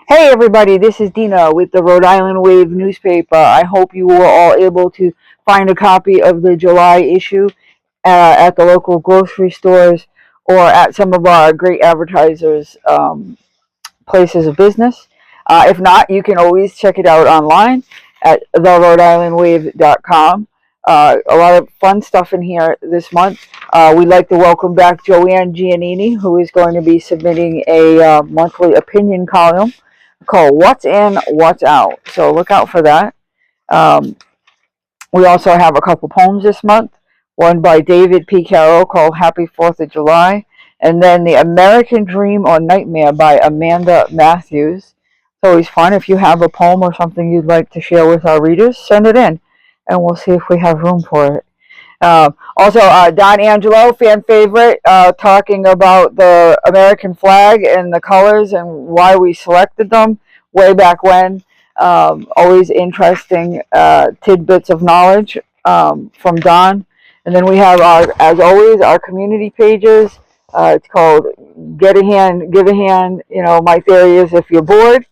Hey everybody, this is Deana with the Rhode Island Wave newspaper. I hope you were all able to find a copy of the July issue at the local grocery stores or at some of our great advertisers' places of business. If not, you can always check it out online at therhrodeislandwave.com. A lot of fun stuff in here this month. We'd like to welcome back Joanne Giannini, who is going to be submitting a monthly opinion column called What's In, What's Out. So look out for that. Um, we also have a couple poems this month. One by David P. Carroll called Happy 4th of July. And then The American Dream or Nightmare by Amanda Matthews. It's always fun. If you have a poem or something you'd like to share with our readers, send it in. And we'll see if we have room for it. Also, Don Angelo, fan favorite, talking about the American flag and the colors and why we selected them way back when. Always interesting tidbits of knowledge from Don. And then we have, as always, our community pages. It's called Get a Hand, Give a Hand. You know, my theory is if you're bored,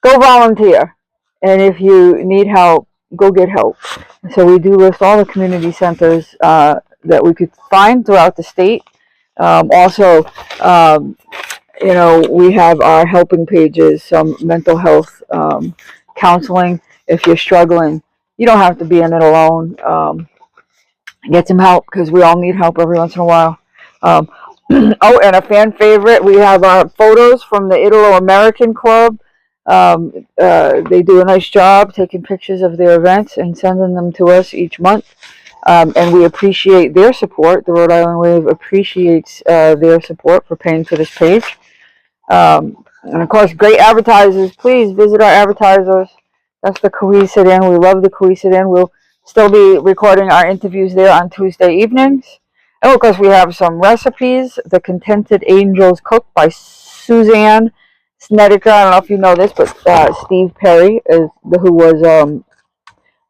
go volunteer. And if you need help, go get help. So we do list all the community centers that we could find throughout the state. Also, we have our helping pages, some mental health counseling. If you're struggling, you don't have to be in it alone. Get some help because we all need help every once in a while. Oh, and a fan favorite, we have photos from the Italo-American Club. They do a nice job taking pictures of their events and sending them to us each month. And we appreciate their support. The Rhode Island Wave appreciates their support for paying for this page. And of course, great advertisers. Please visit our advertisers. That's the Cohesive Inn. We love the Cohesive Inn. We'll still be recording our interviews there on Tuesday evenings. And of course, we have some recipes. The Contented Angels Cook by Suzanne Snedeker. I don't know if you know this, but Steve Perry who was the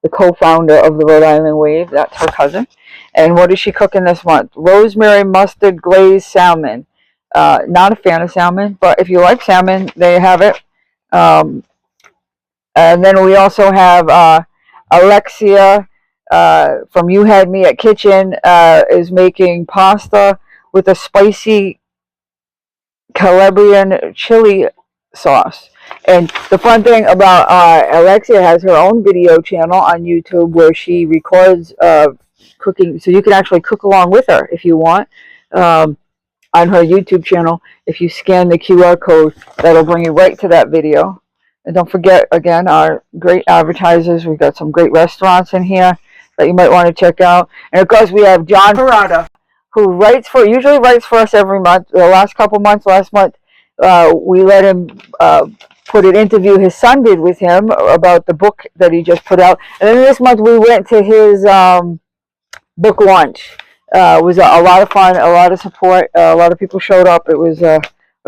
co-founder of the Rhode Island Wave. That's her cousin. And what is she cooking this month? Rosemary mustard glazed salmon. Not a fan of salmon, but if you like salmon, there you have it. And then we also have Alexia from You Had Me at Kitchen is making pasta with a spicy Calabrian chili sauce. And the fun thing about Alexia has her own video channel on YouTube where she records cooking, so you can actually cook along with her if you want. On her YouTube channel, if you scan the QR code, that'll bring you right to that video. And don't forget, again, our great advertisers. We've got some great restaurants in here that you might want to check out. And of course, we have John Parada, who usually writes for us every month. The last couple months, last month, we let him put an interview his son did with him about the book that he just put out. And then this month, we went to his book launch. It was a lot of fun, a lot of support. A lot of people showed up. It was a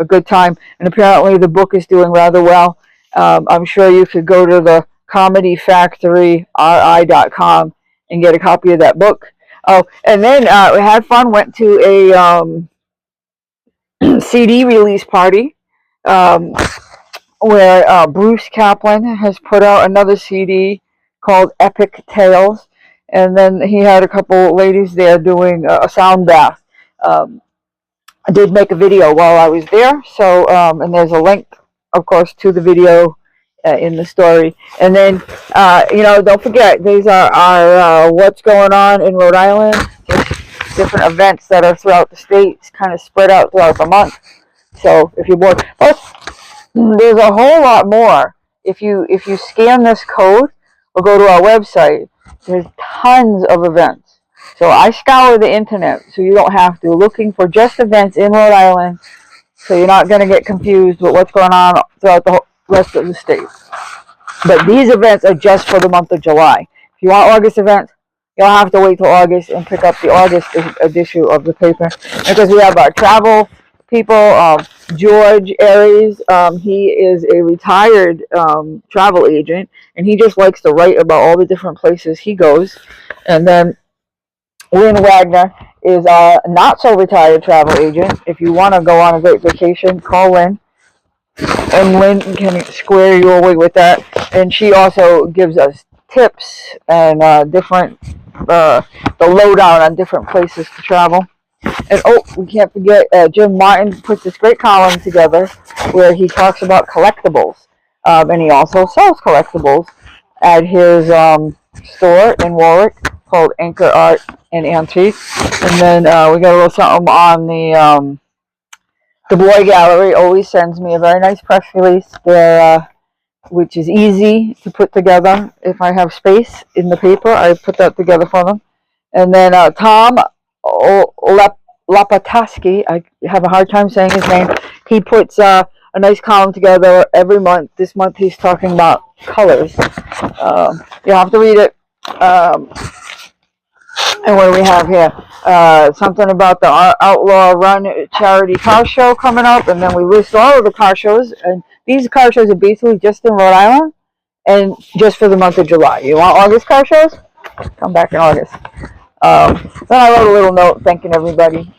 good time. And apparently, the book is doing rather well. I'm sure you could go to the comedyfactoryri.com and get a copy of that book. Oh, and then we had fun, went to a CD release party where Bruce Kaplan has put out another CD called Epic Tales. And then he had a couple ladies there doing a sound bath. I did make a video while I was there. So, and there's a link, of course, to the video in the story. And then, don't forget, these are our What's Going On in Rhode Island. Just different events that are throughout the state, kind of spread out throughout the month. So if you're bored, plus there's a whole lot more. If you scan this code or go to our website, there's tons of events. So I scour the internet so you don't have to, looking for just events in Rhode Island, so you're not going to get confused with what's going on throughout the rest of the state. But these events are just for the month of July. If you want August events, you'll have to wait till August and pick up the August issue of the paper. Because we have our travel people, George Aries, he is a retired travel agent, and he just likes to write about all the different places he goes. And then Lynn Wagner is a not so retired travel agent. If you want to go on a great vacation, call Lynn. and Lynn can square you away with that. And she also gives us tips and different the lowdown on different places to travel. And oh, we can't forget Jim Martin puts this great column together where he talks about collectibles, and he also sells collectibles at his store in Warwick called Anchor Art and Antique. And then we got a little something on the Boy Gallery. Always sends me a very nice press release there, which is easy to put together. If I have space in the paper, I put that together for them. And then Tom Lapataski, I have a hard time saying his name. He puts a nice column together every month. This month he's talking about colors. You have to read it. And what do we have here? Something about the Outlaw Run charity car show coming up, and then we list all of the car shows. And these car shows are basically just in Rhode Island, and just for the month of July. You want August car shows? Come back in August. Then I wrote a little note thanking everybody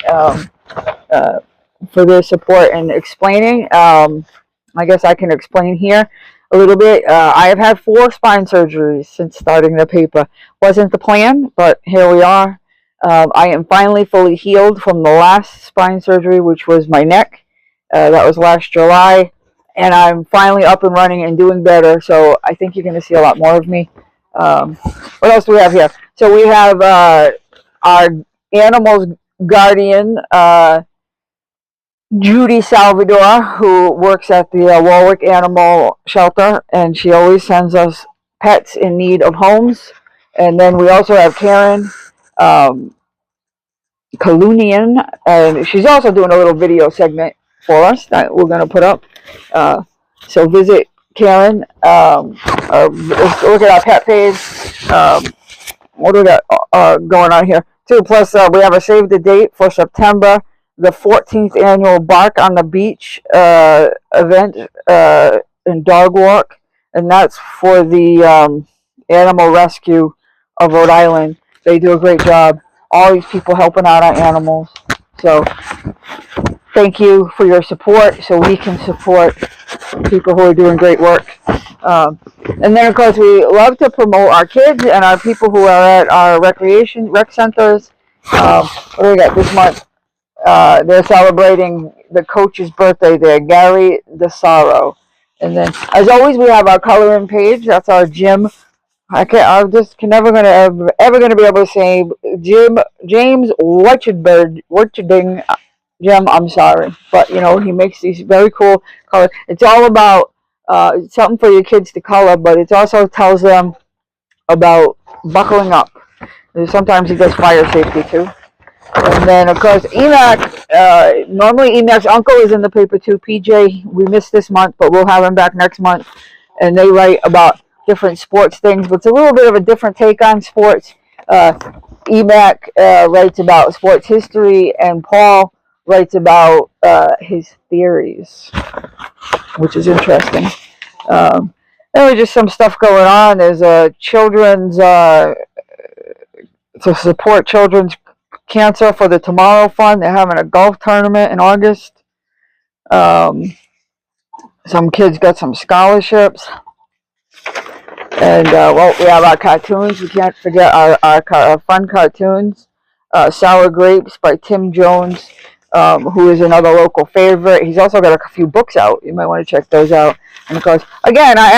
for their support and explaining. I guess I can explain here a little bit. I have had 4 spine surgeries since starting the paper. Wasn't the plan, but here we are. I am finally fully healed from the last spine surgery, which was my neck. That was last July. And I'm finally up and running and doing better. So I think you're going to see a lot more of me. What else do we have here? So we have our animals guardian, Judy Salvador, who works at the Warwick Animal Shelter, and she always sends us pets in need of homes. And then we also have Karen Kalunian, and she's also doing a little video segment for us that we're going to put up. So visit Karen. Look at our pet page. What do we got going on here? Too. Plus, we have a save the date for September, the 14th annual Bark on the Beach event and dog walk, and that's for the animal rescue of Rhode Island. They do a great job. All these people helping out our animals. So thank you for your support so we can support people who are doing great work. And then, of course, we love to promote our kids and our people who are at our rec centers. What do we got this month? They're celebrating the coach's birthday there, Gary DeSaro. And then, as always, we have our coloring page. That's our gym. I'm just never ever gonna be able to say James Orcharding Jim. I'm sorry, but you know he makes these very cool colors. It's all about something for your kids to color, but it also tells them about buckling up. Sometimes he does fire safety too. And then, of course, EMAC, normally EMAC's uncle is in the paper too, PJ. We missed this month, but we'll have him back next month. And they write about different sports things, but it's a little bit of a different take on sports. EMAC writes about sports history, and Paul writes about his theories, which is interesting. There was just some stuff going on. There's a children's, to support children's cancer for the Tomorrow Fund. They're having a golf tournament in August. Some kids got some scholarships. And, well, we have our cartoons. We can't forget our fun cartoons. Sour Grapes by Tim Jones, who is another local favorite. He's also got a few books out. You might want to check those out. And, of course, again, I